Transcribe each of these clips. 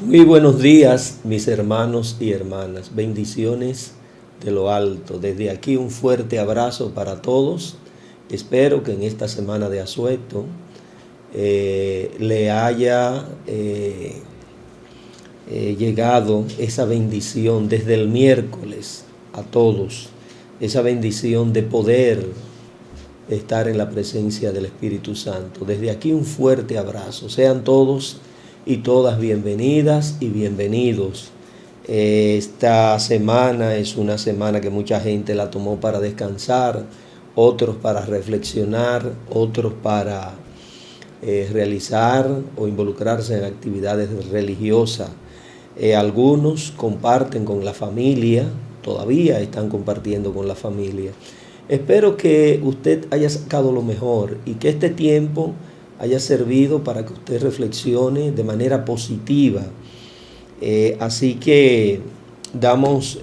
Muy buenos días, mis hermanos y hermanas. Bendiciones de lo alto. Desde aquí un fuerte abrazo para todos. Espero que en esta semana de asueto le haya llegado esa bendición desde el miércoles a todos. Esa bendición de poder estar en la presencia del Espíritu Santo. Desde aquí un fuerte abrazo. Sean todos y todas bienvenidas y bienvenidos. Esta semana es una semana que mucha gente la tomó para descansar, otros para reflexionar, otros para realizar o involucrarse en actividades religiosas. Algunos comparten con la familia, todavía están compartiendo con la familia. Espero que usted haya sacado lo mejor y que este tiempo haya servido para que usted reflexione de manera positiva. Así que damos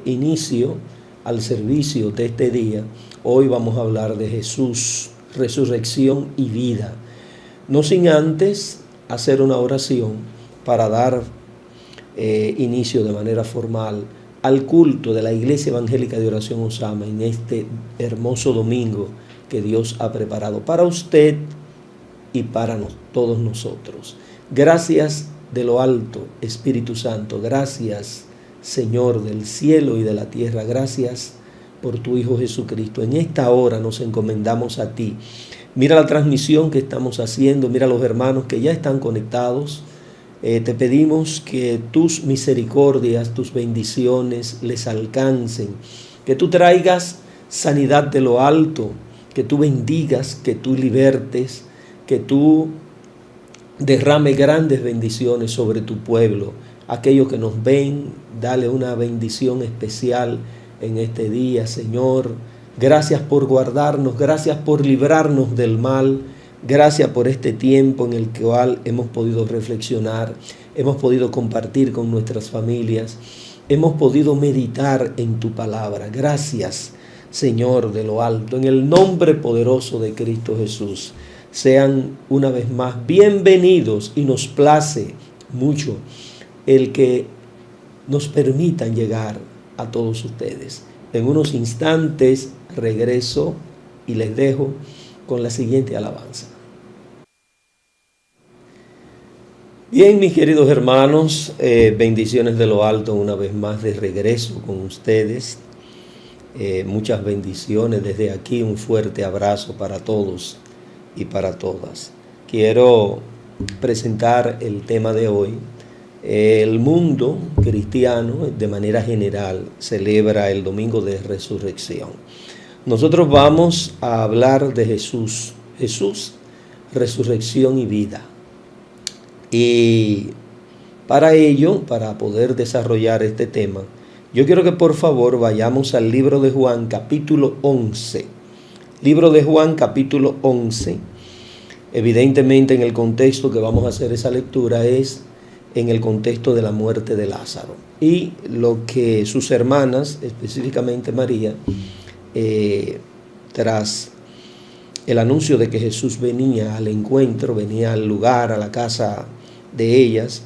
inicio al servicio de este día. Hoy vamos a hablar de Jesús, resurrección y vida. No sin antes hacer una oración para dar inicio de manera formal al culto de la Iglesia Evangélica de Oración Osama en este hermoso domingo que Dios ha preparado para usted y para todos nosotros. Gracias de lo alto, Espíritu Santo. Gracias, Señor del cielo y de la tierra. Gracias por tu Hijo Jesucristo. En esta hora nos encomendamos a ti. Mira la transmisión que estamos haciendo. Mira a los hermanos que ya están conectados. Te pedimos que tus misericordias, tus bendiciones les alcancen. Que tú traigas sanidad de lo alto. Que tú bendigas, que tú libertes, que tú derrame grandes bendiciones sobre tu pueblo. Aquellos que nos ven, dale una bendición especial en este día, Señor. Gracias por guardarnos, gracias por librarnos del mal. Gracias por este tiempo en el cual hemos podido reflexionar, hemos podido compartir con nuestras familias, hemos podido meditar en tu palabra. Gracias, Señor de lo alto, en el nombre poderoso de Cristo Jesús. Sean una vez más bienvenidos y nos place mucho el que nos permitan llegar a todos ustedes. En unos instantes regreso y les dejo con la siguiente alabanza. Bien, mis queridos hermanos, bendiciones de lo alto una vez más de regreso con ustedes. Muchas bendiciones desde aquí, un fuerte abrazo para todos y para todas. Quiero presentar el tema de hoy. El mundo cristiano de manera general celebra el domingo de resurrección. Nosotros vamos a hablar de Jesús, resurrección y vida. Y para ello, para poder desarrollar este tema, yo quiero que por favor vayamos al libro de Juan capítulo 11. Libro de Juan capítulo 11. Evidentemente en el contexto que vamos a hacer esa lectura es en el contexto de la muerte de Lázaro. Y lo que sus hermanas, específicamente María, tras el anuncio de que Jesús venía al encuentro, venía al lugar, a la casa de ellas,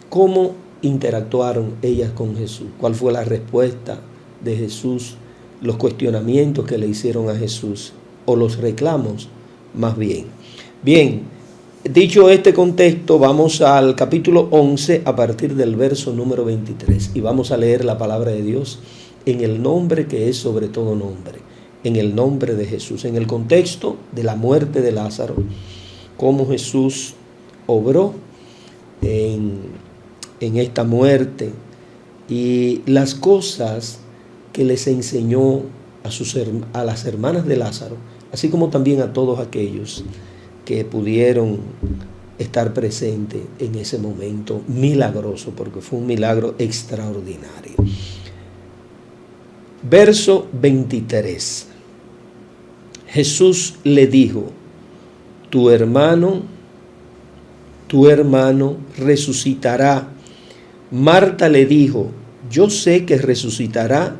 ¿cómo interactuaron ellas con Jesús? ¿Cuál fue la respuesta de Jesús? Los cuestionamientos que le hicieron a Jesús, o los reclamos más bien. Bien, dicho este contexto, vamos al capítulo 11 a partir del verso número 23 y vamos a leer la palabra de Dios en el nombre que es sobre todo nombre, en el nombre de Jesús, en el contexto de la muerte de Lázaro, cómo Jesús obró en esta muerte y las cosas que les enseñó a las hermanas de Lázaro, así como también a todos aquellos que pudieron estar presentes en ese momento milagroso, porque fue un milagro extraordinario. Verso 23. Jesús le dijo: tu hermano resucitará. Marta le dijo: yo sé que resucitará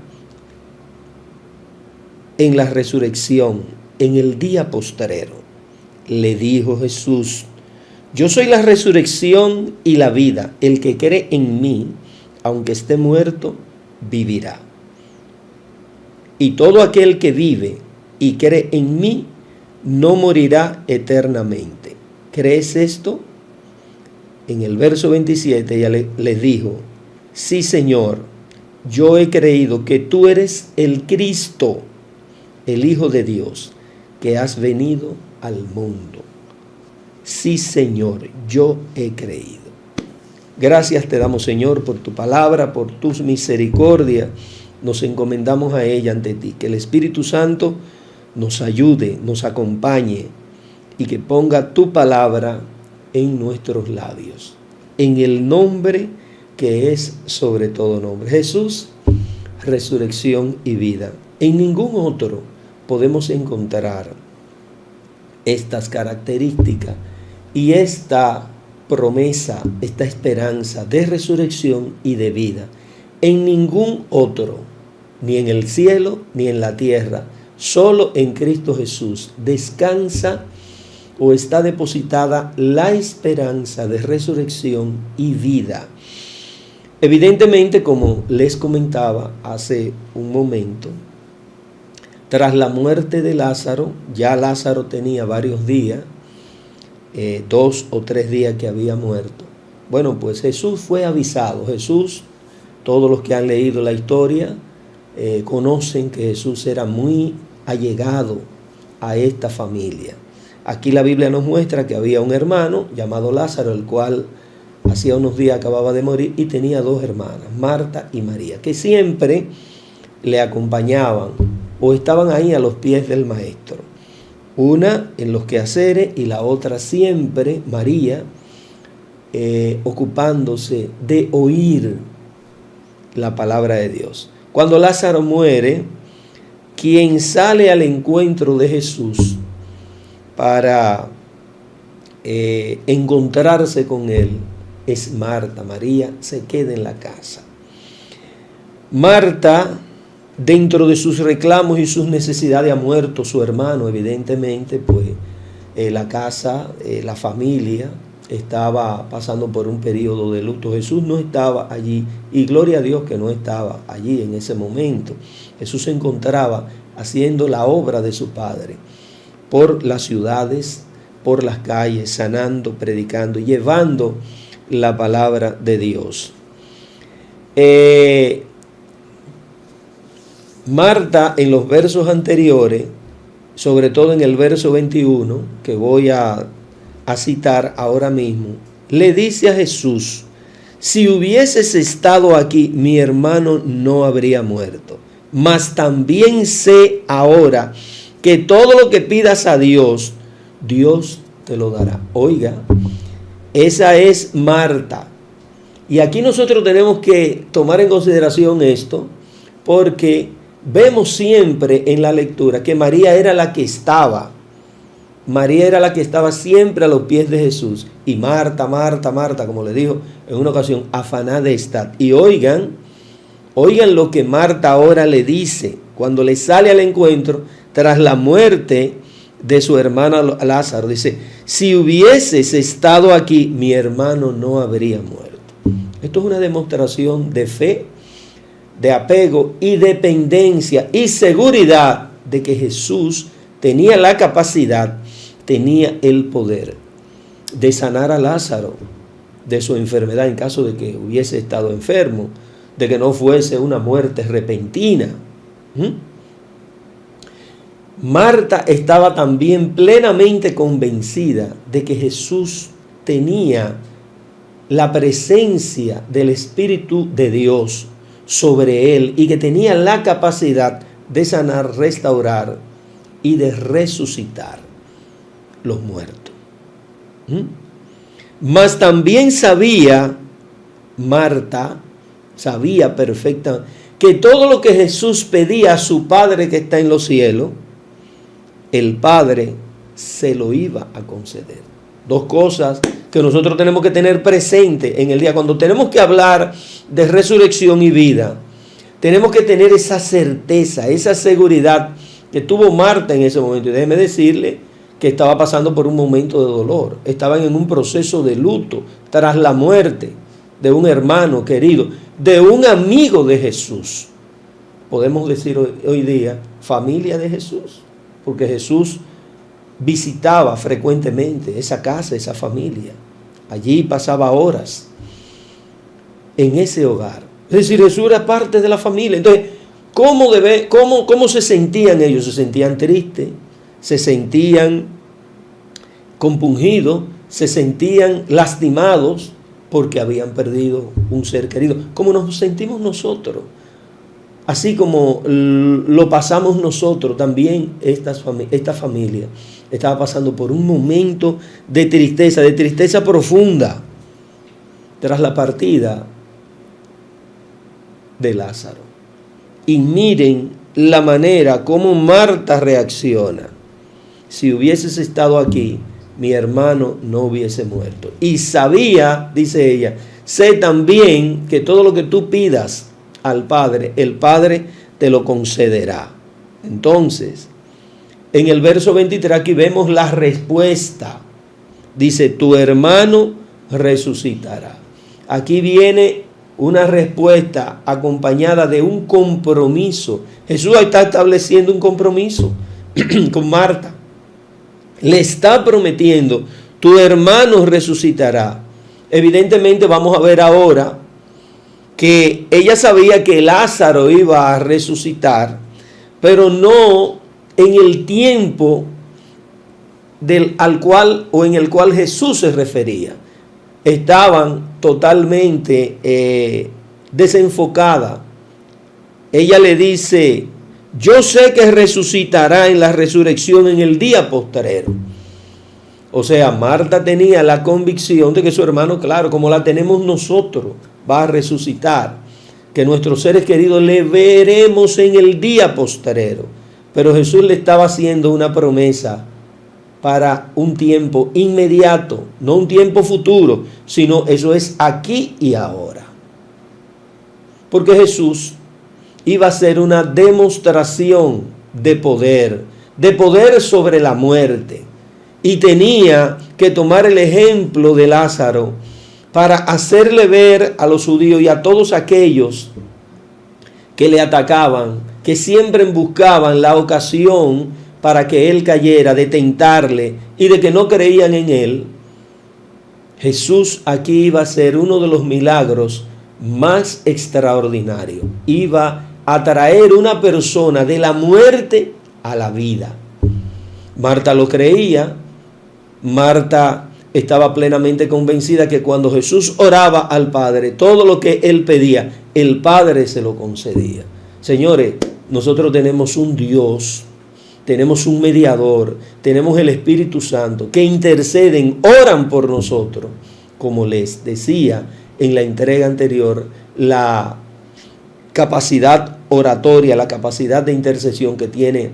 en la resurrección, en el día postrero. Le dijo Jesús: Yo soy la resurrección y la vida. El que cree en mí, aunque esté muerto, vivirá. Y todo aquel que vive y cree en mí, no morirá eternamente. ¿Crees esto? En el verso 27 ella les dijo, sí, Señor, yo he creído que tú eres el Cristo, el Hijo de Dios, que has venido al mundo. Sí, Señor, yo he creído. Gracias te damos, Señor, por tu palabra, por tus misericordias. Nos encomendamos a ella ante ti. Que el Espíritu Santo nos ayude, nos acompañe y que ponga tu palabra en nuestros labios. En el nombre que es sobre todo nombre. Jesús, resurrección y vida. En ningún otro podemos encontrar estas características y esta promesa, esta esperanza de resurrección y de vida. En ningún otro, ni en el cielo ni en la tierra, solo en Cristo Jesús descansa o está depositada la esperanza de resurrección y vida. Evidentemente, como les comentaba hace un momento, tras la muerte de Lázaro, ya Lázaro tenía varios días, 2 o 3 días que había muerto. Bueno, pues Jesús fue avisado. Jesús, todos los que han leído la historia, conocen que Jesús era muy allegado a esta familia. Aquí la Biblia nos muestra que había un hermano llamado Lázaro, el cual hacía unos días acababa de morir, y tenía 2 hermanas, Marta y María, que siempre le acompañaban o estaban ahí a los pies del Maestro. Una en los quehaceres y la otra siempre, María, ocupándose de oír la palabra de Dios. Cuando Lázaro muere, quien sale al encuentro de Jesús para encontrarse con él es Marta. María se queda en la casa. Marta, dentro de sus reclamos y sus necesidades, ha muerto su hermano, evidentemente, pues la casa, la familia estaba pasando por un periodo de luto. Jesús no estaba allí y gloria a Dios que no estaba allí en ese momento. Jesús se encontraba haciendo la obra de su Padre por las ciudades, por las calles, sanando, predicando, llevando la palabra de Dios. Marta, en los versos anteriores, sobre todo en el verso 21, que voy a citar ahora mismo, le dice a Jesús, si hubieses estado aquí, mi hermano no habría muerto. Mas también sé ahora que todo lo que pidas a Dios, Dios te lo dará. Oiga, esa es Marta. Y aquí nosotros tenemos que tomar en consideración esto, porque vemos siempre en la lectura que María era la que estaba. María era la que estaba siempre a los pies de Jesús. Y Marta, Marta, Marta, como le dijo en una ocasión, afanada está. Y oigan lo que Marta ahora le dice cuando le sale al encuentro tras la muerte de su hermana Lázaro. Dice, si hubieses estado aquí, mi hermano no habría muerto. Esto es una demostración de fe, de apego y dependencia y seguridad de que Jesús tenía la capacidad, tenía el poder de sanar a Lázaro de su enfermedad en caso de que hubiese estado enfermo, de que no fuese una muerte repentina. Marta estaba también plenamente convencida de que Jesús tenía la presencia del Espíritu de Dios sobre él y que tenía la capacidad de sanar, restaurar y de resucitar los muertos. Mas también sabía Marta, sabía perfectamente que todo lo que Jesús pedía a su Padre que está en los cielos, el Padre se lo iba a conceder. 2 cosas que nosotros tenemos que tener presente en el día. Cuando tenemos que hablar de resurrección y vida, tenemos que tener esa certeza, esa seguridad que tuvo Marta en ese momento. Y déjeme decirle que estaba pasando por un momento de dolor. Estaban en un proceso de luto tras la muerte de un hermano querido, de un amigo de Jesús. Podemos decir hoy día, familia de Jesús, porque Jesús visitaba frecuentemente esa casa, esa familia. Allí pasaba horas en ese hogar. Es decir, Jesús era parte de la familia. Entonces, ¿cómo se sentían ellos? Se sentían tristes, se sentían compungidos, se sentían lastimados porque habían perdido un ser querido. ¿Cómo nos sentimos nosotros? Así como lo pasamos nosotros, también esta familia estaba pasando por un momento de tristeza profunda, tras la partida de Lázaro. Y miren la manera como Marta reacciona. Si hubieses estado aquí, mi hermano no hubiese muerto. Y sabía, dice ella, sé también que todo lo que tú pidas al Padre, el Padre te lo concederá. Entonces, en el verso 23 aquí vemos la respuesta. Dice, tu hermano resucitará. Aquí viene una respuesta acompañada de un compromiso. Jesús está estableciendo un compromiso con Marta. Le está prometiendo, tu hermano resucitará. Evidentemente vamos a ver ahora que ella sabía que Lázaro iba a resucitar, pero no en el tiempo en el cual Jesús se refería. Estaban totalmente desenfocadas. Ella le dice, yo sé que resucitará en la resurrección en el día postrero. O sea, Marta tenía la convicción de que su hermano, claro, como la tenemos nosotros, va a resucitar, que nuestros seres queridos le veremos en el día postrero. Pero Jesús le estaba haciendo una promesa para un tiempo inmediato, no un tiempo futuro, sino eso es aquí y ahora. Porque Jesús iba a ser una demostración de poder sobre la muerte. Y tenía que tomar el ejemplo de Lázaro para hacerle ver a los judíos y a todos aquellos que le atacaban, que siempre buscaban la ocasión para que él cayera, de tentarle y de que no creían en él. Jesús aquí iba a ser uno de los milagros más extraordinarios. Iba a traer una persona de la muerte a la vida. Marta lo creía. Marta estaba plenamente convencida que cuando Jesús oraba al Padre, todo lo que él pedía, el Padre se lo concedía. Señores, nosotros tenemos un Dios, tenemos un mediador, tenemos el Espíritu Santo que interceden, oran por nosotros. Como les decía en la entrega anterior, la capacidad oratoria, la capacidad de intercesión que tiene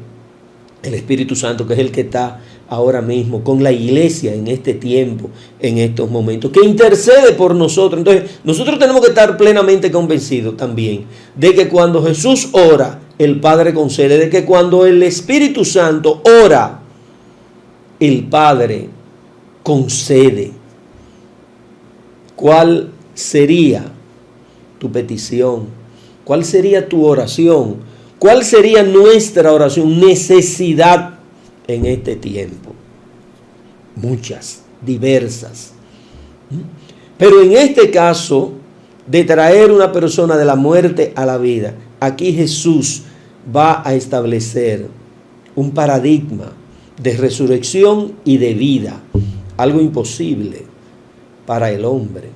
el Espíritu Santo, que es el que está ahora mismo con la iglesia en este tiempo, en estos momentos, que intercede por nosotros. Entonces, nosotros tenemos que estar plenamente convencidos también de que cuando Jesús ora, el Padre concede, de que cuando el Espíritu Santo ora, el Padre concede. ¿Cuál sería tu petición? ¿Cuál sería tu oración? ¿Cuál sería nuestra oración? Necesidad en este tiempo. Muchas, diversas. Pero en este caso, de traer una persona de la muerte a la vida, aquí Jesús va a establecer un paradigma de resurrección y de vida. Algo imposible para el hombre.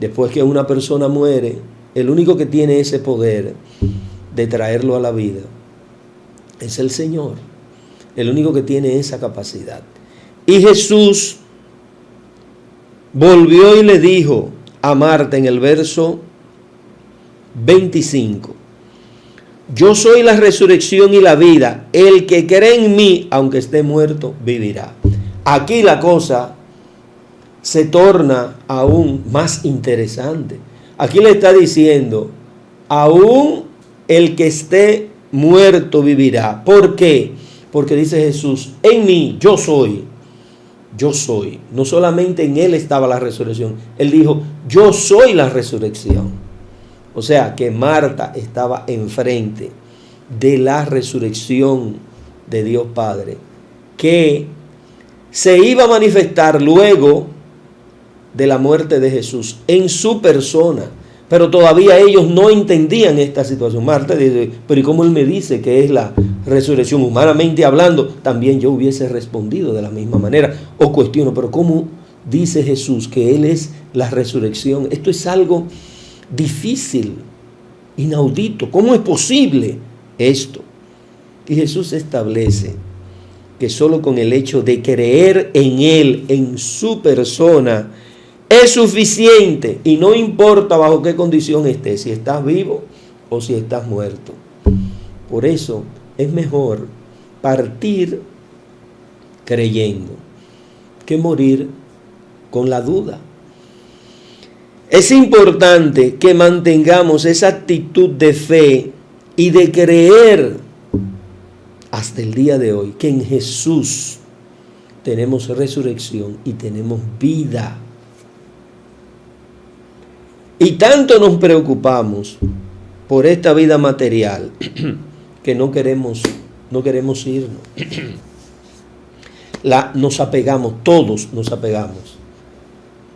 Después que una persona muere, el único que tiene ese poder de traerlo a la vida es el Señor. El único que tiene esa capacidad. Y Jesús volvió y le dijo a Marta en el verso 25, yo soy la resurrección y la vida. El que cree en mí, aunque esté muerto, vivirá. Aquí la cosa se torna aún más interesante. Aquí le está diciendo, aún el que esté muerto vivirá. ¿Por qué? Porque dice Jesús, en mí yo soy. Yo soy. No solamente en Él estaba la resurrección. Él dijo, yo soy la resurrección. O sea que Marta estaba enfrente de la resurrección de Dios Padre, que se iba a manifestar luego de la muerte de Jesús en su persona. Pero todavía ellos no entendían esta situación. Marta dice, pero ¿y cómo Él me dice que es la resurrección? Humanamente hablando, también yo hubiese respondido de la misma manera. O cuestiono, pero ¿cómo dice Jesús que Él es la resurrección? Esto es algo difícil, inaudito. ¿Cómo es posible esto? Y Jesús establece que solo con el hecho de creer en Él, en su persona, es suficiente, y no importa bajo qué condición estés, si estás vivo o si estás muerto. Por eso es mejor partir creyendo que morir con la duda. Es importante que mantengamos esa actitud de fe y de creer hasta el día de hoy que en Jesús tenemos resurrección y tenemos vida. Y tanto nos preocupamos por esta vida material que no queremos irnos. Nos apegamos, todos nos apegamos.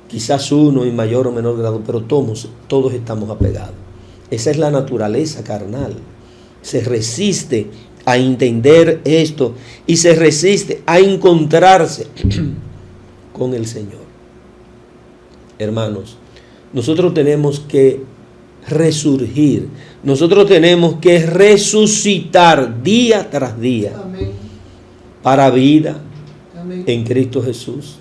Quizás uno en mayor o menor grado, pero todos estamos apegados. Esa es la naturaleza carnal. Se resiste a entender esto y se resiste a encontrarse con el Señor. Hermanos, nosotros tenemos que resurgir. Nosotros tenemos que resucitar día tras día. Amén. Para vida. Amén. En Cristo Jesús.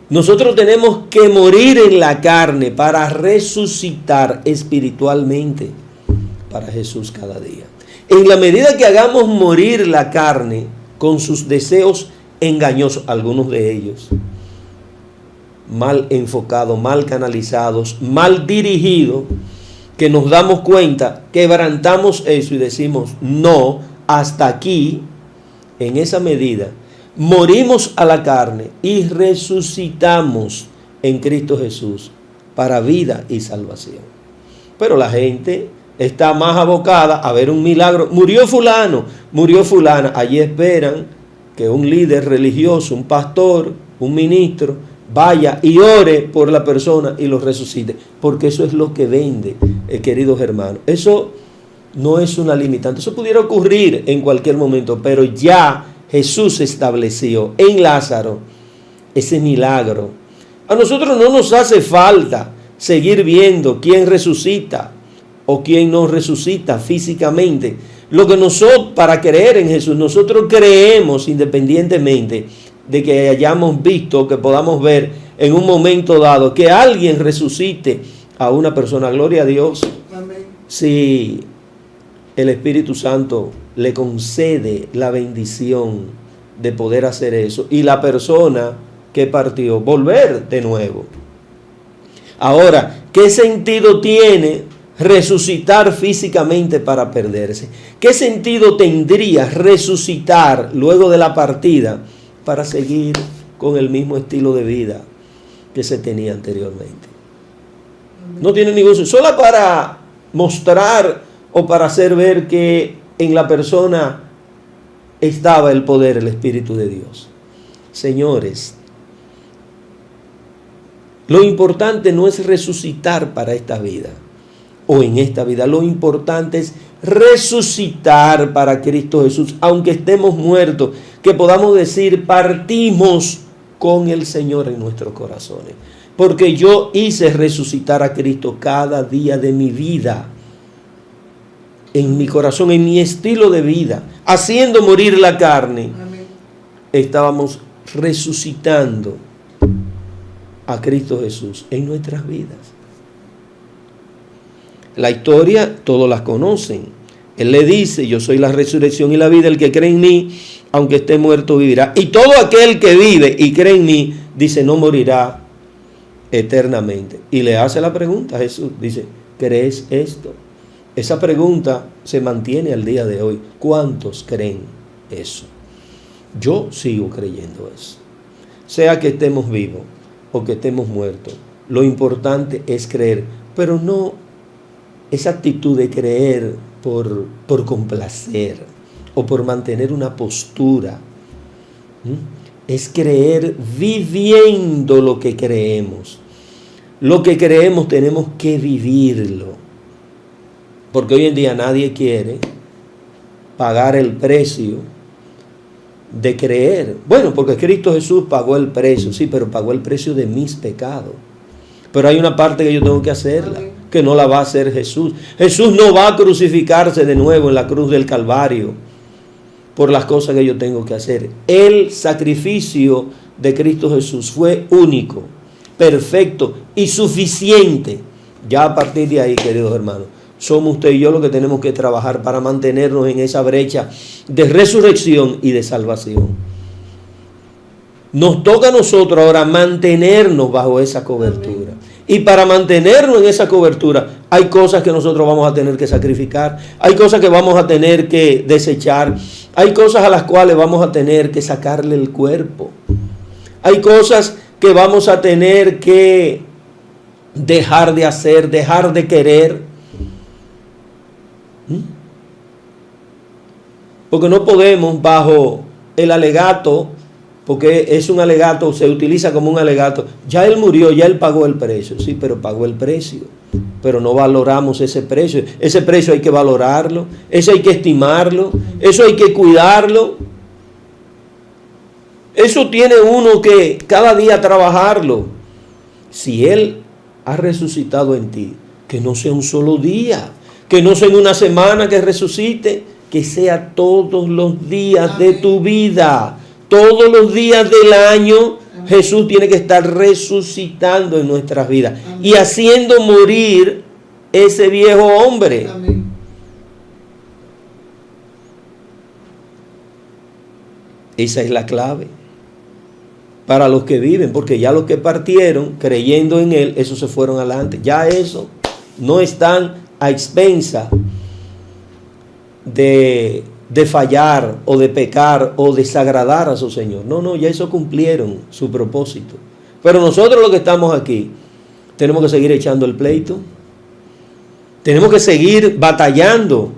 Nosotros tenemos que morir en la carne para resucitar espiritualmente para Jesús cada día. En la medida que hagamos morir la carne con sus deseos engañosos, algunos de ellos mal enfocados, mal canalizados, mal dirigidos, que nos damos cuenta, quebrantamos eso y decimos, no, hasta aquí, en esa medida, morimos a la carne y resucitamos en Cristo Jesús para vida y salvación. Pero la gente está más abocada a ver un milagro. Murió fulano, murió fulana. Allí esperan que un líder religioso, un pastor, un ministro, vaya y ore por la persona y lo resucite. Porque eso es lo que vende, queridos hermanos. Eso no es una limitante. Eso pudiera ocurrir en cualquier momento, pero ya Jesús estableció en Lázaro ese milagro. A nosotros no nos hace falta seguir viendo quién resucita o quién no resucita físicamente. Lo que nosotros, para creer en Jesús, nosotros creemos independientemente de que hayamos visto, que podamos ver en un momento dado que alguien resucite a una persona. Gloria a Dios. Amén. Si el Espíritu Santo le concede la bendición de poder hacer eso y la persona que partió volver de nuevo. Ahora, ¿qué sentido tiene resucitar físicamente para perderse? ¿Qué sentido tendría resucitar luego de la partida para seguir con el mismo estilo de vida que se tenía anteriormente? No tiene ningún sentido. Solo para mostrar o para hacer ver que en la persona estaba el poder, el Espíritu de Dios. Señores, lo importante no es resucitar para esta vida o en esta vida. Lo importante es resucitar para Cristo Jesús, aunque estemos muertos, que podamos decir, partimos con el Señor en nuestros corazones. Porque yo hice resucitar a Cristo cada día de mi vida, en mi corazón, en mi estilo de vida, haciendo morir la carne. Amén. Estábamos resucitando a Cristo Jesús en nuestras vidas. La historia todos la conocen. Él le dice, yo soy la resurrección y la vida, el que cree en mí, aunque esté muerto, vivirá. Y todo aquel que vive y cree en mí, dice, no morirá eternamente. Y le hace la pregunta a Jesús, dice, ¿crees esto? Esa pregunta se mantiene al día de hoy. ¿Cuántos creen eso. Yo sigo creyendo eso. Sea que estemos vivos o que estemos muertos, lo importante es creer, pero no esa actitud de creer por complacer o por mantener una postura. Es creer viviendo lo que creemos. Lo que creemos tenemos que vivirlo. Porque hoy en día nadie quiere pagar el precio de creer. Bueno, porque Cristo Jesús pagó el precio, sí, pero pagó el precio de mis pecados. Pero hay una parte que yo tengo que hacerla, que no la va a hacer Jesús. Jesús no va a crucificarse de nuevo en la cruz del Calvario por las cosas que yo tengo que hacer. El sacrificio de Cristo Jesús fue único, perfecto y suficiente. Ya a partir de ahí, queridos hermanos, somos usted y yo los que tenemos que trabajar para mantenernos en esa brecha de resurrección y de salvación. Nos toca a nosotros ahora mantenernos bajo esa cobertura. Y para mantenernos en esa cobertura hay cosas que nosotros vamos a tener que sacrificar, hay cosas que vamos a tener que desechar, hay cosas a las cuales vamos a tener que sacarle el cuerpo, hay cosas que vamos a tener que dejar de hacer, dejar de querer. Porque no podemos bajo el alegato, porque es un alegato, se utiliza como un alegato. Ya él murió, ya él pagó el precio. Sí, pero pagó el precio. Pero no valoramos ese precio. Ese precio hay que valorarlo, eso hay que estimarlo, eso hay que cuidarlo. Eso tiene uno que cada día trabajarlo. Si él ha resucitado en ti, que no sea un solo día, que no sea en una semana que resucite, que sea todos los días de tu vida. Todos los días del año, Jesús tiene que estar resucitando en nuestras vidas y haciendo morir ese viejo hombre. Esa es la clave para los que viven, porque ya los que partieron creyendo en Él, esos se fueron adelante. Ya eso no están a expensa de fallar o de pecar o desagradar a su Señor. No, ya eso cumplieron su propósito. Pero nosotros los que estamos aquí tenemos que seguir echando el pleito. Tenemos que seguir batallando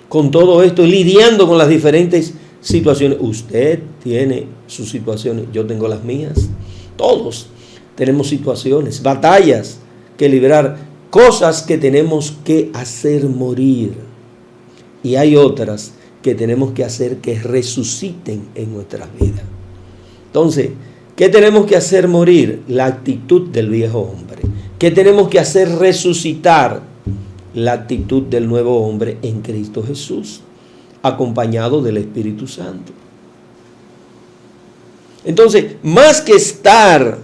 con todo esto, lidiando con las diferentes situaciones. Usted tiene sus situaciones, yo tengo las mías. Todos tenemos situaciones, batallas que librar, cosas que tenemos que hacer morir. Y hay otras que tenemos que hacer que resuciten en nuestras vidas. Entonces, ¿qué tenemos que hacer morir? La actitud del viejo hombre. ¿Qué tenemos que hacer resucitar? La actitud del nuevo hombre en Cristo Jesús, acompañado del Espíritu Santo. Entonces, más que estar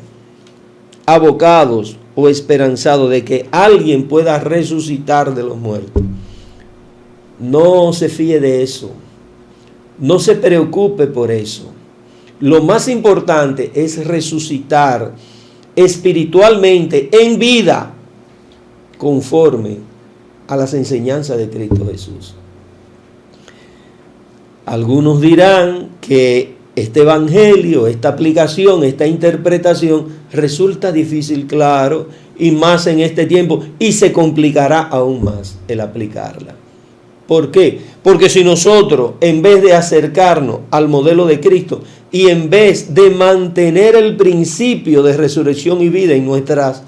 abocados o esperanzados de que alguien pueda resucitar de los muertos, no se fíe de eso. No se preocupe por eso. Lo más importante es resucitar espiritualmente en vida conforme a las enseñanzas de Cristo Jesús. Algunos dirán que este evangelio, esta aplicación, esta interpretación resulta difícil, claro, y más en este tiempo, y se complicará aún más el aplicarla. ¿Por qué? Porque si nosotros, en vez de acercarnos al modelo de Cristo y en vez de mantener el principio de resurrección y vida en nuestras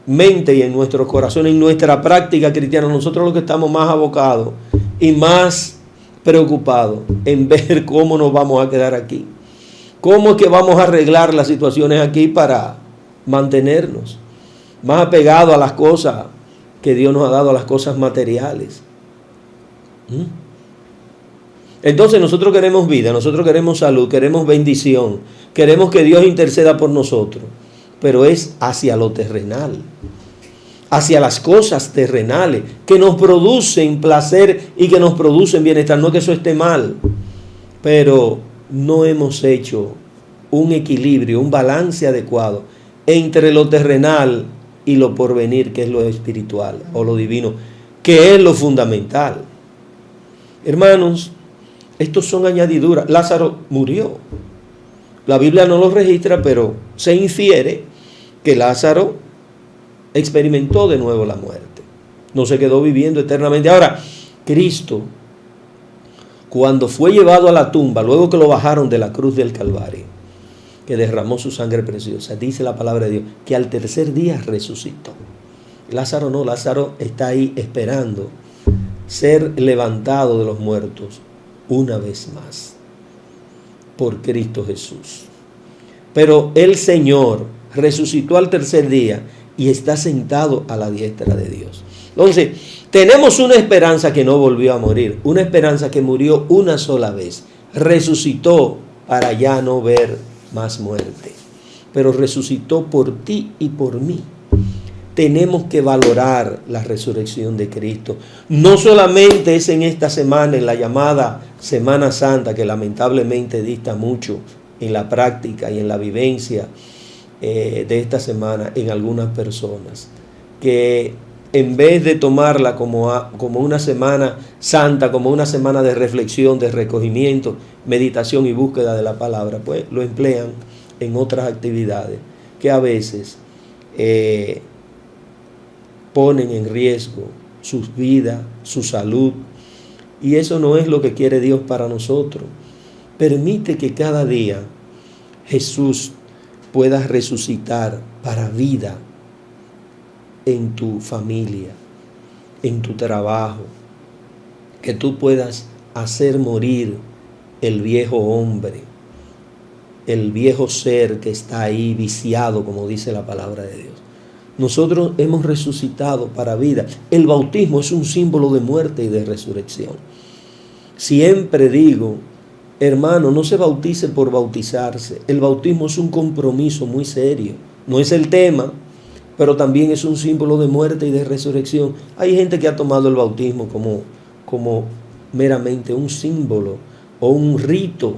mentes y en nuestros corazones, en nuestra práctica cristiana, nosotros los que estamos más abocados y más preocupados en ver cómo nos vamos a quedar aquí, cómo es que vamos a arreglar las situaciones aquí para mantenernos más apegados a las cosas que Dios nos ha dado, a las cosas materiales. Entonces nosotros queremos vida, nosotros queremos salud, queremos bendición, queremos que Dios interceda por nosotros, pero es hacia lo terrenal, hacia las cosas terrenales que nos producen placer y que nos producen bienestar. No que eso esté mal, pero no hemos hecho un equilibrio, un balance adecuado entre lo terrenal y lo porvenir, que es lo espiritual o lo divino, que es lo fundamental. Hermanos, Estos son añadiduras. Lázaro murió. La Biblia no lo registra, pero se infiere que Lázaro experimentó de nuevo la muerte. No se quedó viviendo eternamente. Ahora, Cristo, cuando fue llevado a la tumba, luego que lo bajaron de la cruz del Calvario, que derramó su sangre preciosa, dice la palabra de Dios, que al tercer día resucitó. Lázaro no, Lázaro está ahí esperando ser levantado de los muertos una vez más por Cristo Jesús. Pero el Señor resucitó al tercer día y está sentado a la diestra de Dios. Entonces, tenemos una esperanza que no volvió a morir, una esperanza que murió una sola vez, resucitó para ya no ver más muerte, pero resucitó por ti y por mí. Tenemos que valorar la resurrección de Cristo. No solamente es en esta semana, en la llamada Semana Santa, que lamentablemente dista mucho en la práctica y en la vivencia de esta semana en algunas personas, que en vez de tomarla como una semana santa, como una semana de reflexión, de recogimiento, meditación y búsqueda de la palabra, pues lo emplean en otras actividades que a veces ponen en riesgo sus vidas, su salud, y eso no es lo que quiere Dios para nosotros. Permite que cada día Jesús pueda resucitar para vida en tu familia, en tu trabajo, que tú puedas hacer morir el viejo hombre, el viejo ser que está ahí viciado, como dice la palabra de Dios. Nosotros hemos resucitado para vida. El bautismo es un símbolo de muerte y de resurrección. Siempre digo, hermano, no se bautice por bautizarse. El bautismo es un compromiso muy serio. No es el tema, pero también es un símbolo de muerte y de resurrección. Hay gente que ha tomado el bautismo como meramente un símbolo o un rito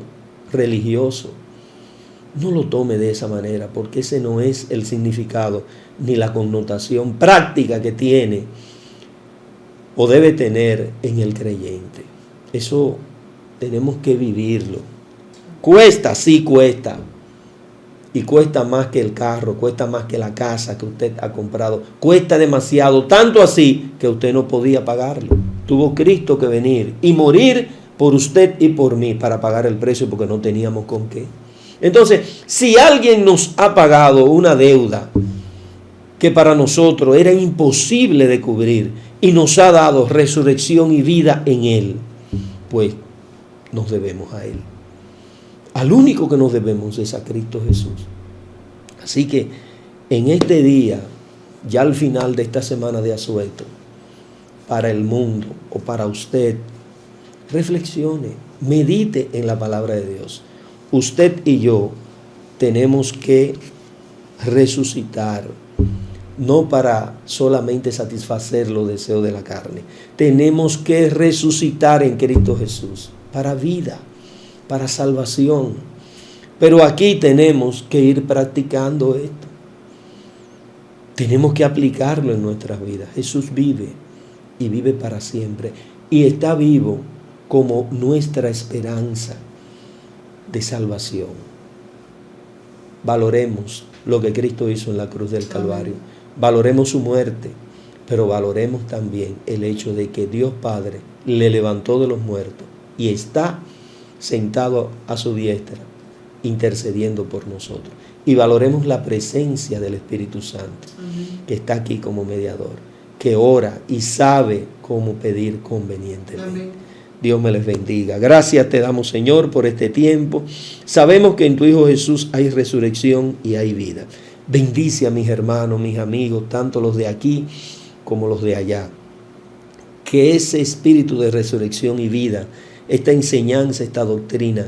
religioso. No lo tome de esa manera, porque ese no es el significado ni la connotación práctica que tiene o debe tener en el creyente. Eso tenemos que vivirlo. Cuesta, sí cuesta. Y cuesta más que el carro, cuesta más que la casa que usted ha comprado. Cuesta demasiado, tanto así que usted no podía pagarlo. Tuvo Cristo que venir y morir por usted y por mí para pagar el precio, porque no teníamos con qué. Entonces, si alguien nos ha pagado una deuda que para nosotros era imposible de cubrir y nos ha dado resurrección y vida en Él, pues nos debemos a Él. Al único que nos debemos es a Cristo Jesús. Así que en este día, ya al final de esta semana de asueto, para el mundo o para usted, reflexione, medite en la palabra de Dios. Usted y yo tenemos que resucitar, no para solamente satisfacer los deseos de la carne. Tenemos que resucitar en Cristo Jesús para vida, para salvación. Pero aquí tenemos que ir practicando esto. Tenemos que aplicarlo en nuestras vidas. Jesús vive y vive para siempre. Y está vivo como nuestra esperanza de salvación. Valoremos lo que Cristo hizo en la cruz del Calvario. Valoremos su muerte, pero valoremos también el hecho de que Dios Padre le levantó de los muertos y está sentado a su diestra, intercediendo por nosotros. Y valoremos la presencia del Espíritu Santo, que está aquí como mediador, que ora y sabe cómo pedir convenientemente. Dios me les bendiga. Gracias te damos, Señor, por este tiempo. Sabemos que en tu Hijo Jesús hay resurrección y hay vida. Bendice a mis hermanos, mis amigos, tanto los de aquí como los de allá. Que ese espíritu de resurrección y vida, esta enseñanza, esta doctrina,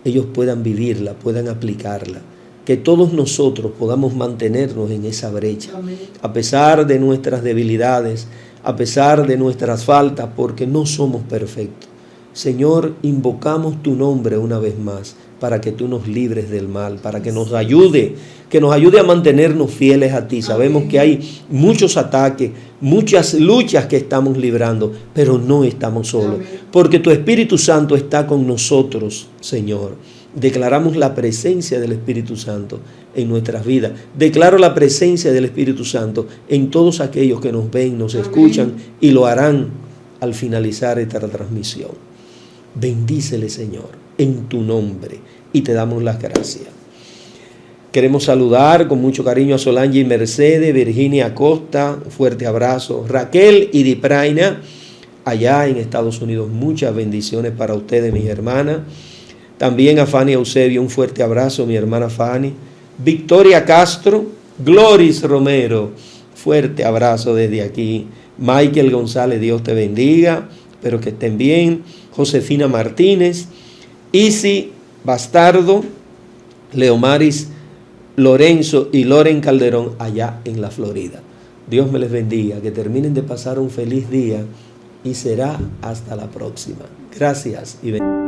ellos puedan vivirla, puedan aplicarla. Que todos nosotros podamos mantenernos en esa brecha. Amén. A pesar de nuestras debilidades, a pesar de nuestras faltas, porque no somos perfectos. Señor, invocamos tu nombre una vez más para que tú nos libres del mal, para que nos ayude a mantenernos fieles a ti. Sabemos que hay muchos ataques, muchas luchas que estamos librando, pero no estamos solos, porque tu Espíritu Santo está con nosotros, Señor. Declaramos la presencia del Espíritu Santo en nuestras vidas. Declaro la presencia del Espíritu Santo en todos aquellos que nos ven, nos escuchan y lo harán al finalizar esta transmisión. Bendícele, Señor, en tu nombre, y te damos las gracias. Queremos saludar con mucho cariño a Solange y Mercedes, Virginia Acosta, un fuerte abrazo, Raquel y Dipraina, allá en Estados Unidos. Muchas bendiciones para ustedes, mis hermanas. También a Fanny Eusebio, un fuerte abrazo, mi hermana Fanny. Victoria Castro, Gloris Romero, fuerte abrazo desde aquí. Michael González, Dios te bendiga, espero que estén bien. Josefina Martínez, Isi Bastardo, Leomaris Lorenzo y Loren Calderón, allá en la Florida. Dios me les bendiga, que terminen de pasar un feliz día y será hasta la próxima. Gracias y bendiciones.